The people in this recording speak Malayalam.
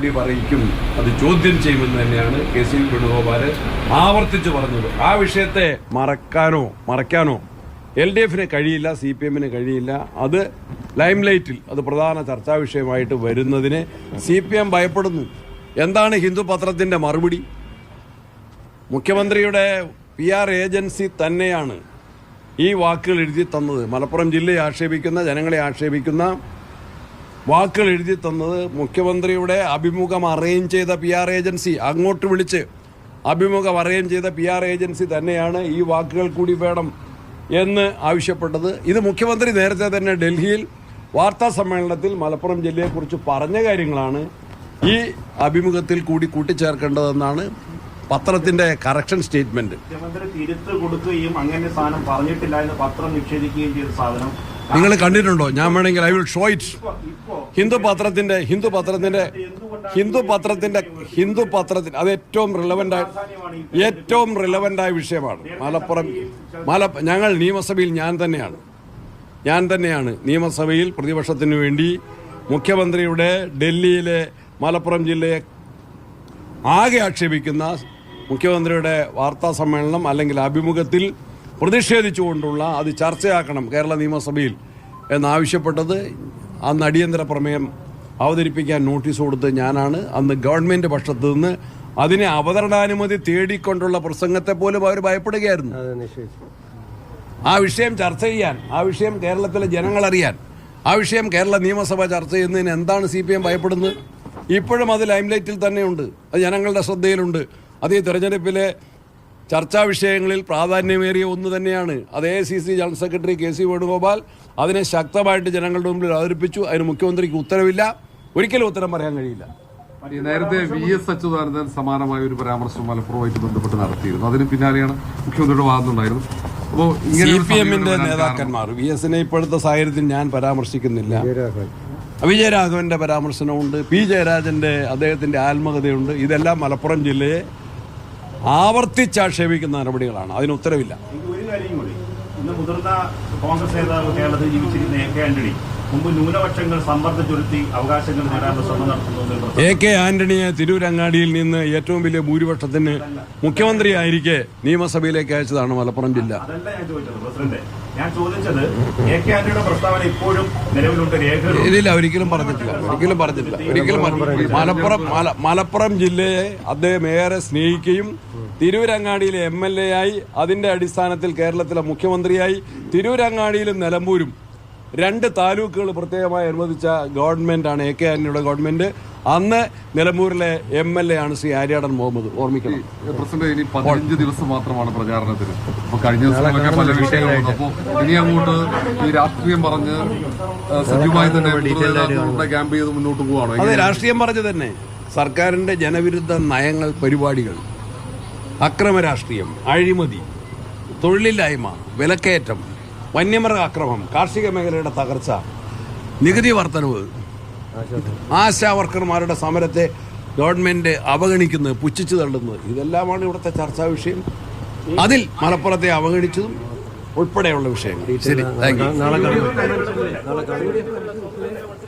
മറുപടി പറയിക്കും, അത് ചോദ്യം ചെയ്യുമെന്ന് തന്നെയാണ് കെ സി വേണുഗോപാൽ ആവർത്തിച്ച് പറഞ്ഞത്. ആ വിഷയത്തെ മറയ്ക്കാനോ LDF-ന് കഴിയില്ല, CPM-ന് കഴിയില്ല. അത് ലൈം ലൈറ്റിൽ, അത് പ്രധാന ചർച്ചാ വിഷയമായിട്ട് വരുന്നതിന് CPM ഭയപ്പെടുന്നു. എന്താണ് ഹിന്ദു പത്രത്തിൻ്റെ മറുപടി? മുഖ്യമന്ത്രിയുടെ PR ഏജൻസി തന്നെയാണ് ഈ വാക്കുകൾ എഴുതി തന്നത്. മലപ്പുറം ജില്ലയെ ആക്ഷേപിക്കുന്ന, ജനങ്ങളെ ആക്ഷേപിക്കുന്ന വാക്കുകൾ എഴുതി തന്നത് മുഖ്യമന്ത്രിയുടെ അഭിമുഖം അറേഞ്ച് ചെയ്ത PR ഏജൻസി, അങ്ങോട്ട് വിളിച്ച് അഭിമുഖം അറേഞ്ച് ചെയ്ത PR ഏജൻസി തന്നെയാണ് ഈ വാക്കുകൾ കൂടി വേണം എന്ന് ആവശ്യപ്പെട്ടത്. ഇത് മുഖ്യമന്ത്രി നേരത്തെ തന്നെ ഡൽഹിയിൽ വാർത്താ സമ്മേളനത്തിൽ മലപ്പുറം ജില്ലയെക്കുറിച്ച് പറഞ്ഞ കാര്യങ്ങളാണ് ഈ അഭിമുഖത്തിൽ കൂടി കൂട്ടിച്ചേർക്കേണ്ടതെന്നാണ് പത്രത്തിന്റെ കറക്ഷൻ സ്റ്റേറ്റ്മെന്റ്. മുഖ്യമന്ത്രി തിരുത്ത് കൊടുക്കുകയും അങ്ങനെ സാധനം പറഞ്ഞിട്ടില്ല എന്ന് പത്രം നിഷേധിക്കുകയും ചെയ്ത സാധനം നിങ്ങൾ കണ്ടിട്ടുണ്ടോ? ഞാൻ വേണമെങ്കിൽ I will show it. Hindu പത്രത്തിന്റെ അത് ഏറ്റവും റിലവൻ്റായ വിഷയമാണ്. ഞങ്ങൾ നിയമസഭയിൽ ഞാൻ തന്നെയാണ് നിയമസഭയിൽ പ്രതിപക്ഷത്തിനു വേണ്ടി മുഖ്യമന്ത്രിയുടെ ഡൽഹിയിലെ മലപ്പുറം ജില്ലയെ ആകെ ആക്ഷേപിക്കുന്ന മുഖ്യമന്ത്രിയുടെ വാർത്താ സമ്മേളനം അല്ലെങ്കിൽ അഭിമുഖത്തിൽ പ്രതിഷേധിച്ചുകൊണ്ടുള്ള അത് ചർച്ചയാക്കണം കേരള നിയമസഭയിൽ എന്നാവശ്യപ്പെട്ടത്. അന്ന് അടിയന്തര പ്രമേയം അവതരിപ്പിക്കാൻ നോട്ടീസ് കൊടുത്ത് ഞാനാണ്. അന്ന് ഗവൺമെൻറ് പക്ഷത്ത് നിന്ന് അതിനെ അവതരണാനുമതി തേടിക്കൊണ്ടുള്ള പ്രസംഗത്തെ പോലും അവർ ഭയപ്പെടുകയായിരുന്നു. ആ വിഷയം ചർച്ച ചെയ്യാൻ, ആ വിഷയം കേരളത്തിലെ ജനങ്ങളറിയാൻ, ആ വിഷയം കേരള നിയമസഭ ചർച്ച ചെയ്യുന്നതിന് എന്താണ് CPM ഭയപ്പെടുന്നത്? ഇപ്പോഴും അത് ലൈംലൈറ്റിൽ തന്നെയുണ്ട്, അത് ജനങ്ങളുടെ ശ്രദ്ധയിലുണ്ട്. അത് ഈ തെരഞ്ഞെടുപ്പിലെ ചർച്ചാ വിഷയങ്ങളിൽ പ്രാധാന്യമേറിയ ഒന്ന് തന്നെയാണ്. അത് AICC general secretary KC Venugopal അതിനെ ശക്തമായിട്ട് ജനങ്ങളുടെ മുമ്പിൽ അവതരിപ്പിച്ചു. അതിന് മുഖ്യമന്ത്രിക്ക് ഉത്തരവില്ല, ഒരിക്കലും ഉത്തരം പറയാൻ കഴിയില്ല. നേരത്തെ VS അച്യുതാനന്ദൻ സമാനമായ ഒരു പരാമർശം മലപ്പുറവുമായിട്ട് ബന്ധപ്പെട്ട് നടത്തിയിരുന്നു. അതിന് പിന്നാലെയാണ് മുഖ്യമന്ത്രിയുടെ വാദമുണ്ടായിരുന്നു. അപ്പോൾ CPM-ന്റെ നേതാക്കന്മാർ, VS-നെ ഇപ്പോഴത്തെ സാഹചര്യത്തിൽ ഞാൻ പരാമർശിക്കുന്നില്ല. വിജയരാഘവന്റെ പരാമർശനമുണ്ട്, P ജയരാജന്റെ അദ്ദേഹത്തിന്റെ ആത്മകഥയുണ്ട്. ഇതെല്ലാം മലപ്പുറം ജില്ലയെ ആവർത്തിച്ചാക്ഷേപിക്കുന്ന നടപടികളാണ്. അതിന് ഉത്തരവില്ല. ഒരു കാര്യം കൂടി, ഇന്ന് മുതിർന്ന കോൺഗ്രസ് നേതാവ് കേരളത്തിൽ ജീവിച്ചിരുന്ന AK ആന്റണി മുമ്പ് ന്യൂനപക്ഷങ്ങൾ സമ്മർദ്ദം ചൊലുത്തി അവകാശങ്ങൾ നേടാനുള്ള ശ്രമം നടത്തുന്നു. AK ആന്റണിയെ തിരൂരങ്ങാടിയിൽ നിന്ന് ഏറ്റവും വലിയ ഭൂരിപക്ഷത്തിന് മുഖ്യമന്ത്രിയായിരിക്കെ നിയമസഭയിലേക്ക് അയച്ചതാണ് മലപ്പുറം ജില്ല. അതല്ല ഞാൻ ചോദിച്ചത് പ്രസിഡന്റ്. ഞാൻ ചോദിച്ചത് AK ആന്റണിയുടെ പ്രസ്താവന ഇപ്പോഴും നിലവിലുണ്ട്, രേഖകൾ ഇതില്ല. ഒരിക്കലും പറഞ്ഞിട്ടില്ല. മലപ്പുറം ജില്ലയെ അദ്ദേഹം ഏറെ സ്നേഹിക്കുകയും തിരൂരങ്ങാടിയിലെ MLA ആയി, അതിന്റെ അടിസ്ഥാനത്തിൽ കേരളത്തിലെ മുഖ്യമന്ത്രിയായി, തിരൂരങ്ങാടിയിലും നിലമ്പൂരും 2 താലൂക്കുകൾ പ്രത്യേകമായി അനുവദിച്ച ഗവൺമെന്റാണ് AK ആന്റണിയുടെ ഗവൺമെന്റ്. അന്ന് നിലമ്പൂരിലെ MLA ആണ് ശ്രീ ആര്യാടൻ മുഹമ്മദ്. ഓർമ്മിക്കണം. പ്രസിഡന്റ്, ഇനി 15 ദിവസം മാത്രമാണ് പ്രചാരണത്തിന്. അപ്പോൾ കഴിഞ്ഞ ദിവസങ്ങളൊക്കെ പല വിഷയങ്ങളുണ്ട്. അപ്പോൾ ഇനി അങ്ങോട്ട് ഈ രാഷ്ട്രീയം പറഞ്ഞ് സജീവമായി തന്നെ ക്യാമ്പ് ചെയ്ത് മുന്നോട്ട് പോവാണോ? അതെ, രാഷ്ട്രീയം പറഞ്ഞ് തന്നെ. സർക്കാരിന്റെ ജനവിരുദ്ധ നയങ്ങൾ, പരിപാടികൾ, അക്രമ രാഷ്ട്രീയം, അഴിമതി, തൊഴിലില്ലായ്മ, വിലക്കയറ്റം, വന്യമൃഗ ആക്രമണം, കാർഷിക മേഖലയുടെ തകർച്ച, നികുതി വർധനവ്, ആശാ വർക്കർമാരുടെ സമരത്തെ ഗവൺമെന്റ് അവഗണിക്കുന്നത്, പുച്ഛിച്ചു തള്ളുന്നത്, ഇതെല്ലാമാണ് ഇവിടുത്തെ ചർച്ചാ വിഷയം. അതിൽ മലപ്പുറത്തെ അവഗണിച്ചതും ഉൾപ്പെടെയുള്ള വിഷയങ്ങൾ. ശരി, താങ്ക് യു.